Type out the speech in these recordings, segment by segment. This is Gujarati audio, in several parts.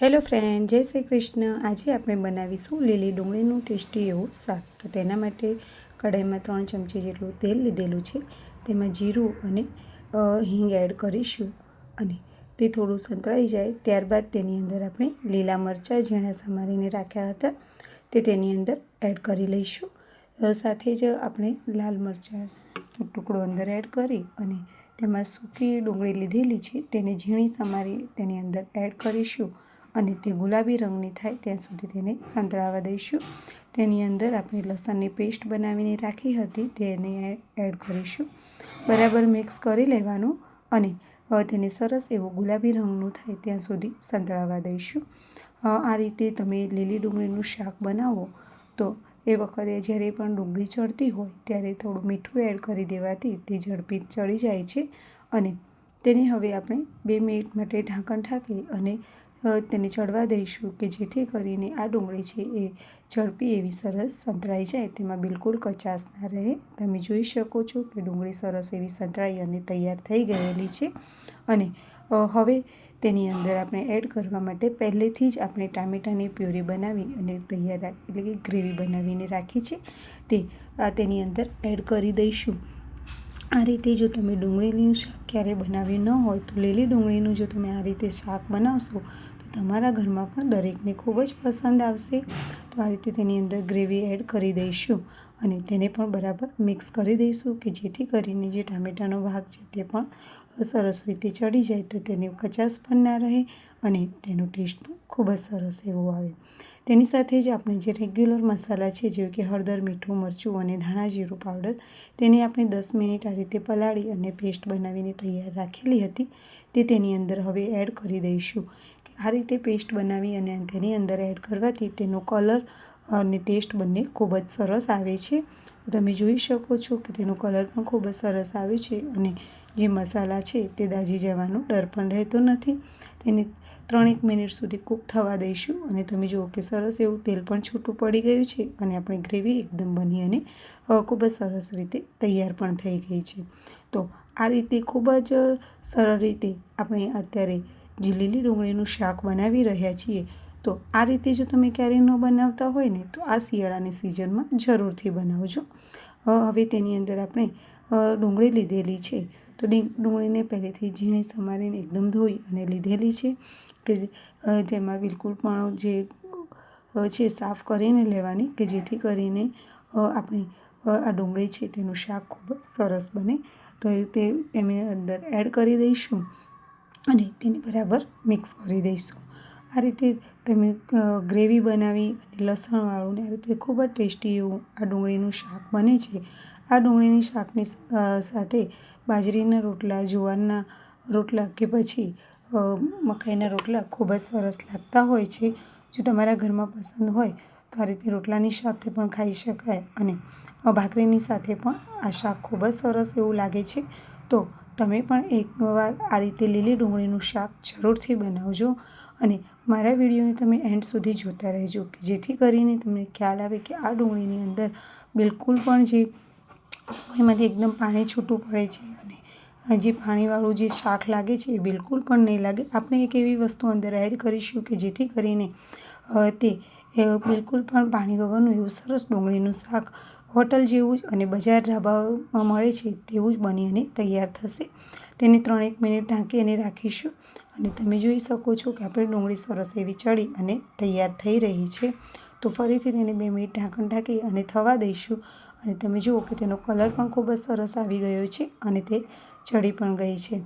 હેલો ફ્રેન્ડ, જય શ્રી કૃષ્ણ. આજે આપણે બનાવીશું લીલી ડુંગળીનું ટેસ્ટી એવું શાક. તો તેના માટે કઢાઈમાં 3 ચમચી જેટલું તેલ લીધેલું છે. તેમાં જીરું અને હિંગ એડ કરીશું અને તે થોડું સંતળાઈ જાય ત્યારબાદ તેની અંદર આપણે લીલા મરચાં ઝીણા સમારીને રાખ્યા હતા તે તેની અંદર એડ કરી લઈશું. સાથે જ આપણે લાલ મરચાંનો ટુકડો અંદર એડ કરી અને તેમાં સૂકી ડુંગળી લીધેલી છે તેને ઝીણી સમારી તેની અંદર એડ કરીશું અને તે ગુલાબી રંગની થાય ત્યાં સુધી તેને સંતળાવા દઈશું. તેની અંદર આપણે લસણની પેસ્ટ બનાવીને રાખી હતી તેને એડ કરીશું. બરાબર મિક્સ કરી લેવાનું અને તેને સરસ એવું ગુલાબી રંગનું થાય ત્યાં સુધી સંતળાવા દઈશું. આ રીતે તમે લીલી ડુંગળીનું શાક બનાવો તો એ વખતે જ્યારે પણ ડુંગળી ચડતી હોય ત્યારે થોડું મીઠું એડ કરી દેવાથી તે ઝડપી ચડી જાય છે અને તેને હવે આપણે 2 મિનિટ માટે ઢાંકણ ઢાંકી અને તેને ચડવા દઈશું કે જેથી કરીને આ ડુંગળી છે એ ઝડપી એવી સરસ સંતળાઈ જાય, તેમાં બિલકુલ કચાશ ના રહે. તમે જોઈ શકો છો કે ડુંગળી સરસ એવી સંતળાઈ અને તૈયાર થઈ ગયેલી છે અને હવે તેની અંદર આપણે એડ કરવા માટે પહેલેથી જ આપણે ટામેટાની પ્યુરી બનાવી અને તૈયાર એટલે કે ગ્રેવી બનાવીને રાખી છે તે તેની અંદર એડ કરી દઈશું. આ રીતે જો તમે ડુંગળીનું શાક ક્યારેય બનાવ્યું ન હોય તો લીલી ડુંગળીનું જો તમે આ રીતે શાક બનાવશો તો તમારા ઘરમાં પણ દરેકને ખૂબ જ પસંદ આવશે. તો આ રીતે તેની અંદર ગ્રેવી એડ કરી દઈશું અને તેને પણ બરાબર મિક્સ કરી દઈશું કે જેથી કરીને જે ટામેટાનો ભાગ છે તે પણ સરસ રીતે ચડી જાય તો તેને કચાશ પણ ના રહે અને તેનો ટેસ્ટ પણ ખૂબ જ સરસ એવો આવે. તેની સાથે જ આપણે જે રેગ્યુલર મસાલા છે જેવું કે હળદર, મીઠું, મરચું અને ધાણા જીરું પાવડર તેને આપણે 10 મિનિટ આ રીતે પલાળી અને પેસ્ટ બનાવીને તૈયાર રાખેલી હતી તે તેની અંદર હવે એડ કરી દઈશું. આ રીતે પેસ્ટ બનાવી અને તેની અંદર એડ કરવાથી તેનો કલર અને ટેસ્ટ બંને ખૂબ જ સરસ આવે છે. તમે જોઈ શકો છો કે તેનો કલર પણ ખૂબ જ સરસ આવે છે અને જે મસાલા છે તે દાજી જવાનો ડર પણ રહેતો નથી. તેને 3 મિનિટ સુધી કૂક થવા દઈશું અને તમે જુઓ કે સરસ એવું તેલ પણ છૂટું પડી ગયું છે અને આપણી ગ્રેવી એકદમ બની અને ખૂબ જ સરસ રીતે તૈયાર પણ થઈ ગઈ છે. તો આ રીતે ખૂબ જ સરળ રીતે આપણે અત્યારે જે લીલી ડુંગળીનું શાક બનાવી રહ્યા છીએ તો આ રીતે જો તમે ક્યારેય ન બનાવતા હોય ને તો આ શિયાળાની સિઝનમાં જરૂરથી બનાવજો. હવે તેની અંદર આપણે ડુંગળી લીધેલી છે તો ડુંગળીને પહેલેથી ઝીણી સમારીને એકદમ ધોઈ અને લીધેલી છે કે જેમાં બિલકુલ પણ જે છે સાફ કરીને લેવાની કે જેથી કરીને આપણી આ ડુંગળી છે તેનું શાક ખૂબ જ સરસ બને. તો તે એની અંદર એડ કરી દઈશું અને તેને બરાબર મિક્સ કરી દઈશું. આ રીતે તમે ગ્રેવી બનાવી અને લસણવાળું ને આ રીતે ખૂબ જ ટેસ્ટી એવું આ ડુંગળીનું શાક બને છે. આ ડુંગળીની શાકની સાથે બાજરીના રોટલા, જુવારના રોટલા કે પછી મકાઈના રોટલા ખૂબ જ સરસ લાગતા હોય છે. જો તમારા ઘરમાં પસંદ હોય તો આ રીતે રોટલાની સાથે પણ ખાઈ શકાય અને ભાખરીની સાથે પણ આ શાક ખૂબ જ સરસ એવું લાગે છે. તો તમે પણ એકવાર આ રીતે લીલી ડુંગળીનું શાક જરૂરથી બનાવજો અને મારા વિડીયોને તમે એન્ડ સુધી જોતા રહેજો કે જેથી કરીને તમને ખ્યાલ આવે કે આ ડુંગળીની અંદર બિલકુલ પણ જે એમાંથી એકદમ પાણી છૂટું પડે છે અને જે પાણીવાળું જે શાક લાગે છે એ બિલકુલ પણ નહીં લાગે. આપણે એક એવી વસ્તુ અંદર એડ કરીશું કે જેથી કરીને તે બિલકુલ પણ પાણી વગરનું એવું સરસ ડુંગળીનું શાક હોટલ જેવું જ અને બજાર ઢાબામાં મળે છે તેવું જ બની અને તૈયાર થશે. તેને 3 મિનિટ ઢાંકી અને રાખીશું અને તમે જોઈ શકો છો કે આપણી ડુંગળી સરસ એવી ચડી અને તૈયાર થઈ રહી છે. તો ફરીથી તેને 2 મિનિટ ઢાંકણ ઢાંકી અને થવા દઈશું અને તમે જુઓ કે તેનો કલર પણ ખૂબ જ સરસ આવી ગયો છે અને તે ચડી પણ ગઈ છે.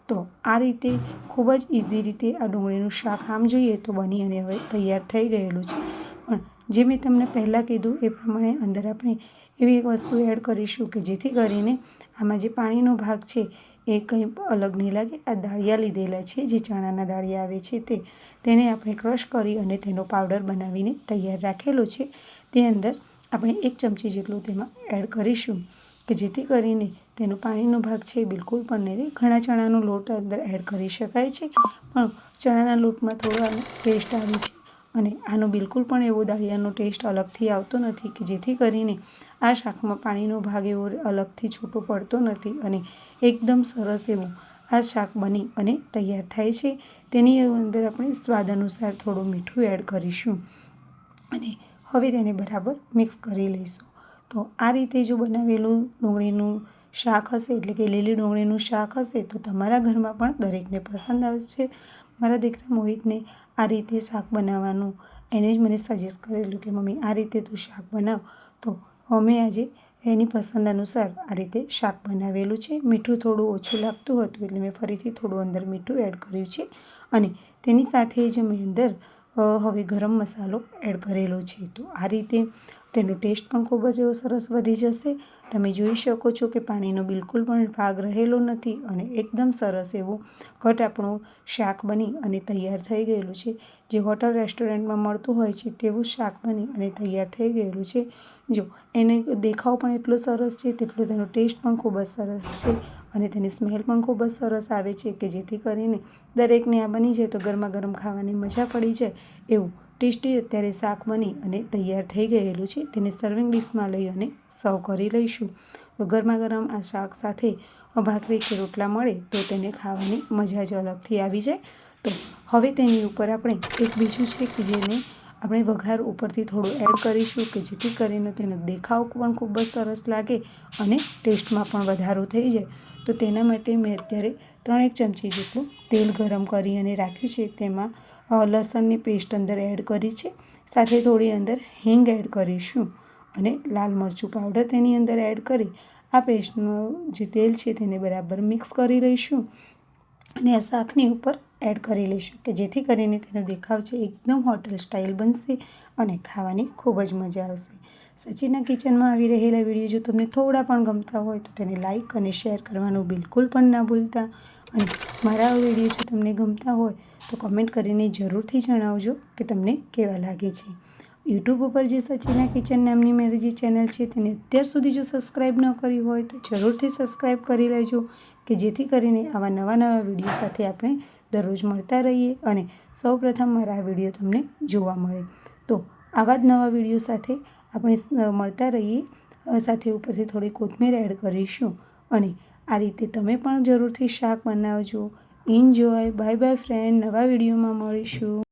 તો આ રીતે ખૂબ જ ઇઝી રીતે આ ડુંગળીનું શાક આમ જોઈએ તો બની અને હવે તૈયાર થઈ ગયેલું છે. પણ જે મેં તમને પહેલાં કીધું એ પ્રમાણે અંદર આપણે એવી એક વસ્તુ એડ કરીશું કે જેથી કરીને આમાં જે પાણીનો ભાગ છે એ કંઈ અલગ નહીં લાગે. આ દાળિયા લીધેલા છે જે ચણાના દાળિયા આવે છે તેને આપણે ક્રશ કરી અને તેનો પાવડર બનાવીને તૈયાર રાખેલો છે. તે અંદર આપણે 1 ચમચી જેટલું તેમાં એડ કરીશું કે જેથી કરીને તેનો પાણીનો ભાગ છે એ બિલકુલ પણ નહીં રહે. ઘણા ચણાનો લોટ અંદર એડ કરી શકાય છે પણ ચણાના લોટમાં થોડો ટેસ્ટ આવે છે અને આનો બિલકુલ પણ એવો દાળિયાનો ટેસ્ટ અલગથી આવતો નથી કે જેથી કરીને આ શાકમાં પાણીનો ભાગ એવો અલગથી છૂટો પડતો નથી અને એકદમ સરસ એવું આ શાક બની અને તૈયાર થાય છે. તેની અંદર આપણે સ્વાદ અનુસાર થોડું મીઠું એડ કરીશું અને હવે તેને બરાબર મિક્સ કરી લઈશું. તો આ રીતે જો બનાવેલું ડુંગળીનું શાક હશે, એટલે કે લીલી ડુંગળીનું શાક હશે, તો તમારા ઘરમાં પણ દરેકને પસંદ આવશે. મારા દીકરા મોહિતને આ રીતે શાક બનાવવાનું એને જ મને સજેસ્ટ કરેલું કે મમ્મી આ રીતે તું શાક બનાવ. તો અમે આજે એની પસંદ અનુસાર આ રીતે શાક બનાવેલું છે. મીઠું થોડું ઓછું લાગતું હતું એટલે મેં ફરીથી થોડું અંદર મીઠું એડ કર્યું છે અને તેની સાથે જ મેં અંદર હવે ગરમ મસાલો એડ કરેલો છે. તો આ રીતે તેનો ટેસ્ટ પણ ખૂબ જ સરસ વધી જશે. તમે જોઈ શકો છો કે પાણીનો બિલકુલ પણ ભાગ રહેલો નથી અને એકદમ સરસ એવું ઘટ આપણું શાક બની અને તૈયાર થઈ ગયેલું છે. જે હોટલ રેસ્ટોરન્ટમાં મળતું હોય છે તેવું શાક બની અને તૈયાર થઈ ગયેલું છે. જો એને દેખાવ પણ એટલો સરસ છે, તેટલો તેનો ટેસ્ટ પણ ખૂબ જ સરસ છે અને તેની સ્મેલ પણ ખૂબ જ સરસ આવે છે કે જેથી કરીને દરેકને આ બની જાય તો ગરમા ગરમ ખાવાની મજા પડી જાય એવું ટેસ્ટી અત્યારે શાક બની અને તૈયાર થઈ ગયેલું છે. તેને સર્વિંગ ડિશમાં લઈ અને સર્વ કરી લઈશું. ગરમા ગરમ આ શાક સાથે ભાખરી કે રોટલા મળે તો તેને ખાવાની મજા જ અલગથી આવી જાય. તો હવે તેની ઉપર આપણે એક બીજું છે કે જેને આપણે વઘાર ઉપરથી થોડું એડ કરીશું કે જેથી કરીને તેનો દેખાવ પણ ખૂબ જ સરસ લાગે અને ટેસ્ટમાં પણ વધારો થઈ જાય. તો તેના માટે મેં અત્યારે 3 ચમચી જેટલું તેલ ગરમ કરી અને રાખ્યું છે. તેમાં લસણની પેસ્ટ અંદર એડ કરી છે. સાથે થોડી અંદર હિંગ એડ કરીશું અને લાલ મરચું પાવડર તેની અંદર એડ કરી આ પેસ્ટનું જે તેલ છે તેને બરાબર મિક્સ કરી લઈશું અને આ શાકની ઉપર એડ કરી લઈશું કે જેથી કરીને તેનો દેખાવ છે એકદમ હોટલ સ્ટાઇલ બનશે અને ખાવાની ખૂબ જ મજા આવશે. સચિના કિચનમાં આવી રહેલા વિડીયો જો તમને થોડા પણ ગમતા હોય તો તેને લાઇક અને શેર કરવાનું બિલકુલ પણ ના ભૂલતા અને મારા વિડીયો જો તમને ગમતા હોય તો કમેન્ટ કરીને જરૂરથી જણાવજો કે તમને કેવા લાગે છે. યુટ્યુબ ઉપર જે સચિના કિચન નામની મારી જે ચેનલ છે તેને અત્યાર સુધી જો સબસ્ક્રાઈબ ન કરી હોય તો જરૂરથી સબસ્ક્રાઈબ કરી લેજો કે જેથી કરીને આવા નવા વિડીયો સાથે આપણે દરરોજ મળતા રહીએ અને સૌપ્રથમ મારા આ વિડીયો તમને જોવા મળે. તો આવા જ નવા વિડીયો સાથે આપણે મળતા રહીએ. સાથે ઉપરથી થોડી કોથમીર એડ કરીશું અને આ રીતે તમે પણ જરૂરથી શાક બનાવજો. એન્જોય. Bye bye friend. નવા વિડીયોમાં મળીશું.